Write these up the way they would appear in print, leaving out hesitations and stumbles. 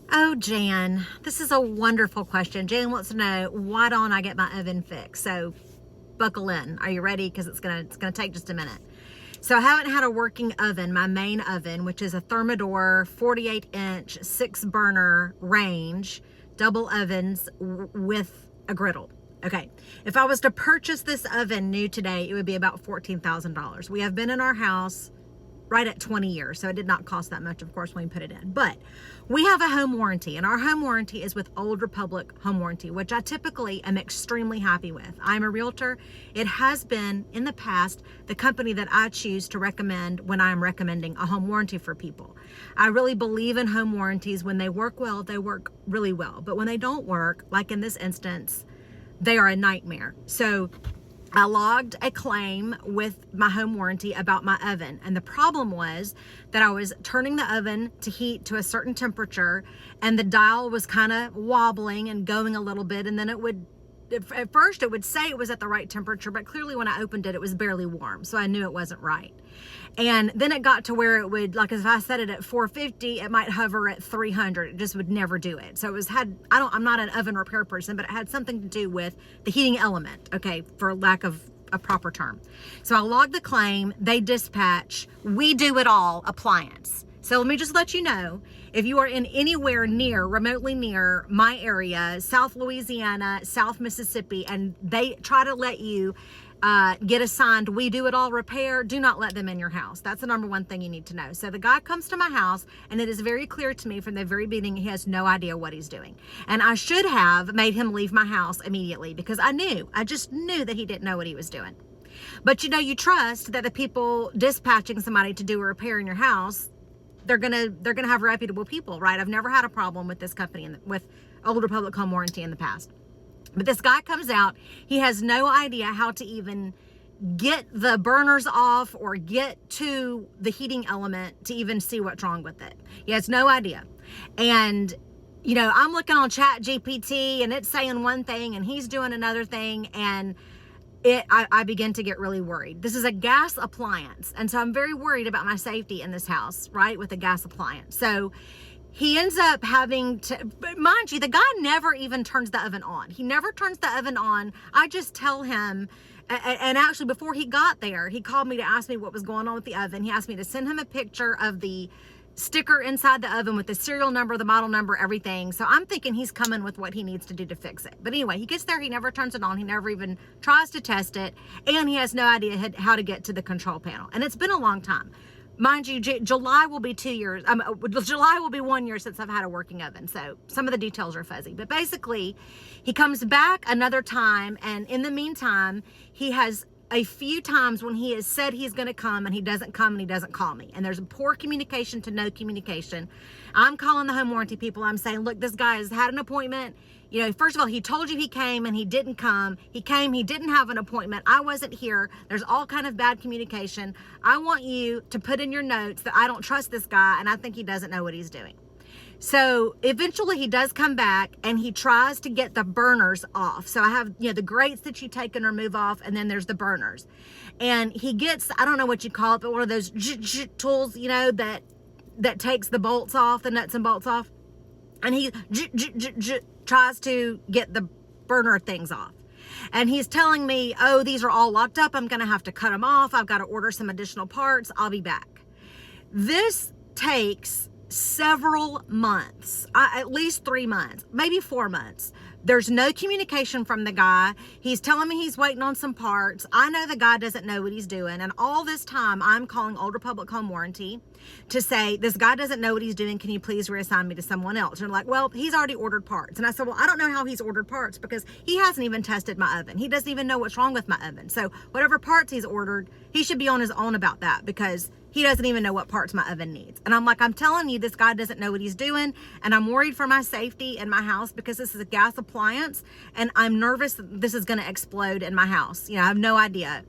Oh, Jan, this is a wonderful question. Jan wants to know, why don't I get my oven fixed? So buckle in. Are you ready? Because it's gonna take just a minute. So I haven't had a working oven, my main oven, which is a Thermador 48-inch 6-burner range, double ovens with a griddle. Okay, if I was to purchase this oven new today, it would be about $14,000. We have been in our house right at 20 years. So it did not cost that much, of course, when we put it in. But we have a home warranty, and our home warranty is with Old Republic Home Warranty, which I typically am extremely happy with. I'm a realtor. It has been, in the past, the company that I choose to recommend when I'm recommending a home warranty for people. I really believe in home warranties. When they work well, they work really well. But when they don't work, like in this instance, they are a nightmare. So I logged a claim with my home warranty about my oven, and the problem was that I was turning the oven to heat to a certain temperature, and the dial was kind of wobbling and going a little bit, and then at first it would say it was at the right temperature, but clearly when I opened it, it was barely warm, so I knew it wasn't right. And then it got to where it would, like if I set it at 450, it might hover at 300. It just would never do it. So I'm not an oven repair person, but it had something to do with the heating element, okay, for lack of a proper term. So I logged the claim. They dispatch We Do It All appliance. So let me just let you know, if you are in anywhere remotely near my area, South Louisiana, South Mississippi, and they try to let you get assigned We Do It All repair, do not let them in your house. That's the number one thing you need to know. So the guy comes to my house, and it is very clear to me from the very beginning he has no idea what he's doing. And I should have made him leave my house immediately, because I just knew that he didn't know what he was doing. But you trust that the people dispatching somebody to do a repair in your house, they're gonna have reputable people, right? I've never had a problem with this company with Old Republic Home Warranty in the past. But this guy comes out, he has no idea how to even get the burners off or get to the heating element to even see what's wrong with it. He has no idea. And, I'm looking on Chat GPT, and it's saying one thing and he's doing another thing, and I begin to get really worried. This is a gas appliance, and so I'm very worried about my safety in this house, right, with a gas appliance. So he ends up having to, mind you, the guy never even turns the oven on. He never turns the oven on. I just tell him, and actually before he got there, he called me to ask me what was going on with the oven. He asked me to send him a picture of the sticker inside the oven with the serial number, the model number, everything. So I'm thinking he's coming with what he needs to do to fix it. But anyway, he gets there, he never turns it on, he never even tries to test it, and he has no idea how to get to the control panel. And it's been a long time. Mind you, July will be 2 years. July will be 1 year since I've had a working oven. So some of the details are fuzzy. But basically, he comes back another time, and in the meantime, he has a few times when he has said he's going to come, and he doesn't come, and he doesn't call me. And there's a poor communication to no communication. I'm calling the home warranty people. I'm saying, look, this guy has had an appointment. First of all, he told you he came and he didn't come. He came, he didn't have an appointment. I wasn't here. There's all kind of bad communication. I want you to put in your notes that I don't trust this guy, and I think he doesn't know what he's doing. So eventually he does come back, and he tries to get the burners off. So I have, the grates that you take and remove off, and then there's the burners. And he gets, I don't know what you call it, but one of those tools, that takes the bolts off, the nuts and bolts off. And he tries to get the burner things off. And he's telling me, oh, these are all locked up. I'm going to have to cut them off. I've got to order some additional parts. I'll be back. This takes several months, at least 3 months, maybe 4 months. There's no communication from the guy. He's telling me he's waiting on some parts. I know the guy doesn't know what he's doing. And all this time I'm calling Old Republic Home Warranty to say, this guy doesn't know what he's doing. Can you please reassign me to someone else? And they're like, well, he's already ordered parts. And I said, well, I don't know how he's ordered parts, because he hasn't even tested my oven. He doesn't even know what's wrong with my oven. So whatever parts he's ordered, he should be on his own about that, because he doesn't even know what parts my oven needs. And I'm like, I'm telling you, this guy doesn't know what he's doing. And I'm worried for my safety in my house, because this is a gas appliance, and I'm nervous that this is going to explode in my house. I have no idea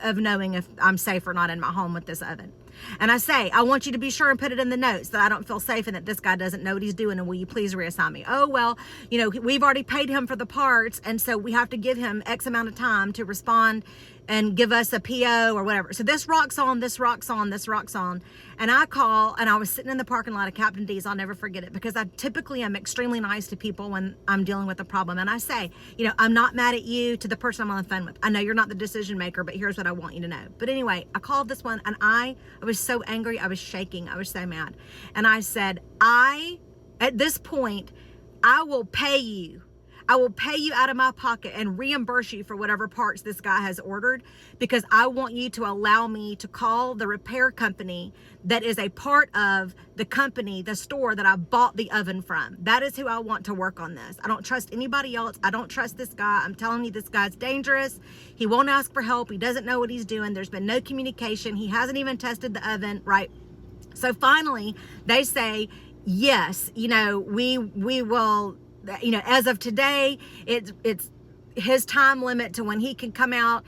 of knowing if I'm safe or not in my home with this oven. And I say, I want you to be sure and put it in the notes that I don't feel safe and that this guy doesn't know what he's doing, and will you please reassign me? Oh, well, we've already paid him for the parts, and so we have to give him X amount of time to respond and give us a PO or whatever. So this rocks on, this rocks on, this rocks on. And I call, and I was sitting in the parking lot of Captain D's. I'll never forget it, because I typically am extremely nice to people when I'm dealing with a problem. And I say, you know, I'm not mad at you, to the person I'm on the phone with. I know you're not the decision maker, but here's what I want you to know. But anyway, I called this one, and I was so angry. I was shaking. I was so mad. And I said, at this point, I will pay you. I will pay you out of my pocket and reimburse you for whatever parts this guy has ordered, because I want you to allow me to call the repair company that is a part of the company, the store that I bought the oven from. That is who I want to work on this. I don't trust anybody else. I don't trust this guy. I'm telling you, this guy's dangerous. He won't ask for help. He doesn't know what he's doing. There's been no communication. He hasn't even tested the oven, right? So finally, they say, yes, you know, we will, you know, as of today, it's his time limit to when he can come out.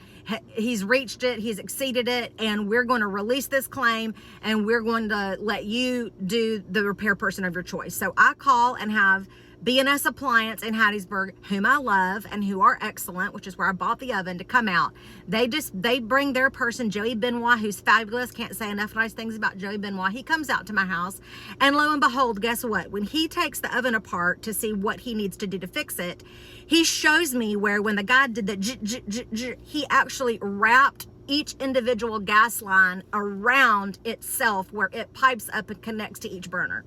He's reached it, he's exceeded it, and we're going to release this claim, and we're going to let you do the repair person of your choice. So I call and have B&S Appliance in Hattiesburg, whom I love and who are excellent, which is where I bought the oven, to come out. They bring their person, Joey Benoit, who's fabulous. Can't say enough nice things about Joey Benoit. He comes out to my house, and lo and behold, guess what? When he takes the oven apart to see what he needs to do to fix it, he shows me where, when the guy did the he actually wrapped each individual gas line around itself, where it pipes up and connects to each burner.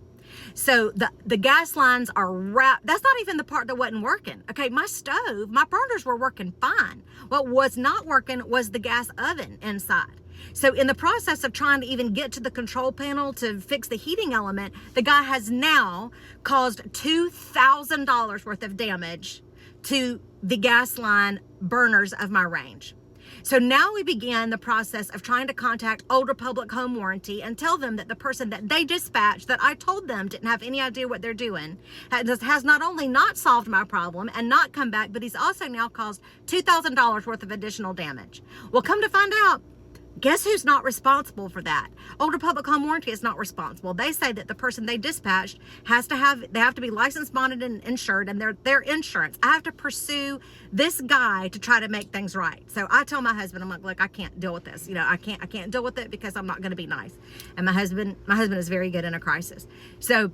So the gas lines are wrapped. That's not even the part that wasn't working. Okay, my stove, my burners were working fine. What was not working was the gas oven inside. So in the process of trying to even get to the control panel to fix the heating element, the guy has now caused $2,000 worth of damage to the gas line burners of my range. So now we began the process of trying to contact Old Republic Home Warranty and tell them that the person that they dispatched, that I told them didn't have any idea what they're doing, has not only not solved my problem and not come back, but he's also now caused $2,000 worth of additional damage. Well, come to find out, guess who's not responsible for that? Old Republic Home Warranty is not responsible. They say that the person they dispatched they have to be licensed, bonded, and insured, and their insurance. I have to pursue this guy to try to make things right. So I tell my husband, I'm like, look, I can't deal with this. You know, I can't deal with it, because I'm not going to be nice. And my husband is very good in a crisis. So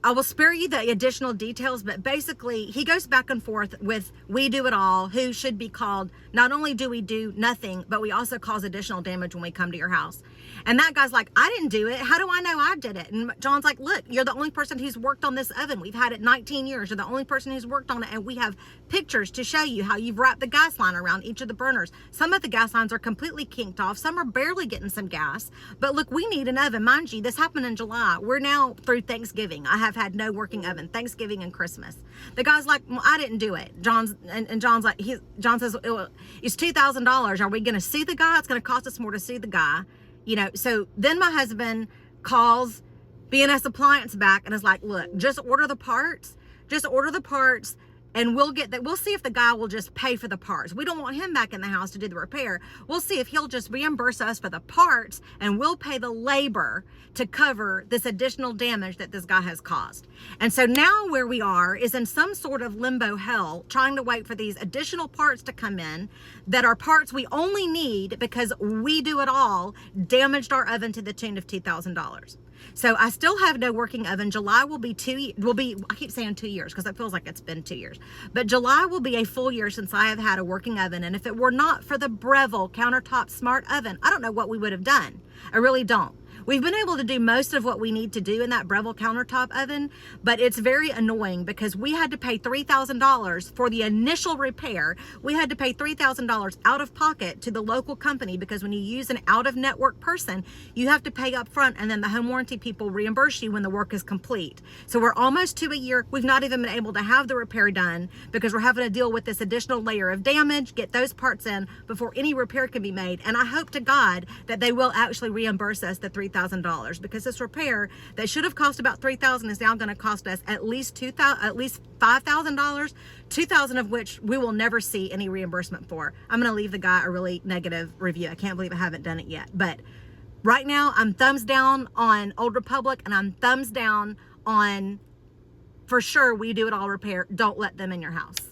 I will spare you the additional details, but basically he goes back and forth with we do it all, who should be called. Not only do we do nothing, but we also cause additional damage when we come to your house. And that guy's like, I didn't do it. How do I know I did it? And John's like, look, you're the only person who's worked on this oven. We've had it 19 years. You're the only person who's worked on it. And we have pictures to show you how you've wrapped the gas line around each of the burners. Some of the gas lines are completely kinked off. Some are barely getting some gas. But look, we need an oven. Mind you, this happened in July. We're now through Thanksgiving. I have had no working oven, Thanksgiving and Christmas. The guy's like, well, I didn't do it. John's like, John says, it's $2,000. Are we going to sue the guy? It's going to cost us more to sue the guy. You know, so then my husband calls B&S Appliance back and is like, look, just order the parts, and we'll see if the guy will just pay for the parts. We don't want him back in the house to do the repair. We'll see if he'll just reimburse us for the parts, and we'll pay the labor to cover this additional damage that this guy has caused. And so now where we are is in some sort of limbo hell, trying to wait for these additional parts to come in that are parts we only need because we do it all, damaged our oven to the tune of $2,000. So I still have no working oven. July will be I keep saying 2 years because it feels like it's been 2 years. But July will be a full year since I have had a working oven. And if it were not for the Breville countertop smart oven, I don't know what we would have done. I really don't. We've been able to do most of what we need to do in that Breville countertop oven, but it's very annoying because we had to pay $3,000 for the initial repair. We had to pay $3,000 out of pocket to the local company because when you use an out-of-network person, you have to pay up front, and then the home warranty people reimburse you when the work is complete. So we're almost to a year. We've not even been able to have the repair done because we're having to deal with this additional layer of damage, get those parts in before any repair can be made. And I hope to God that they will actually reimburse us the $3,000, because this repair that should have cost about $3,000 is now going to cost us at least $5,000, $2,000 of which we will never see any reimbursement for. I'm going to leave the guy a really negative review. I can't believe I haven't done it yet. But right now I'm thumbs down on Old Republic, and I'm thumbs down on, for sure, We Do It All Repair. Don't let them in your house.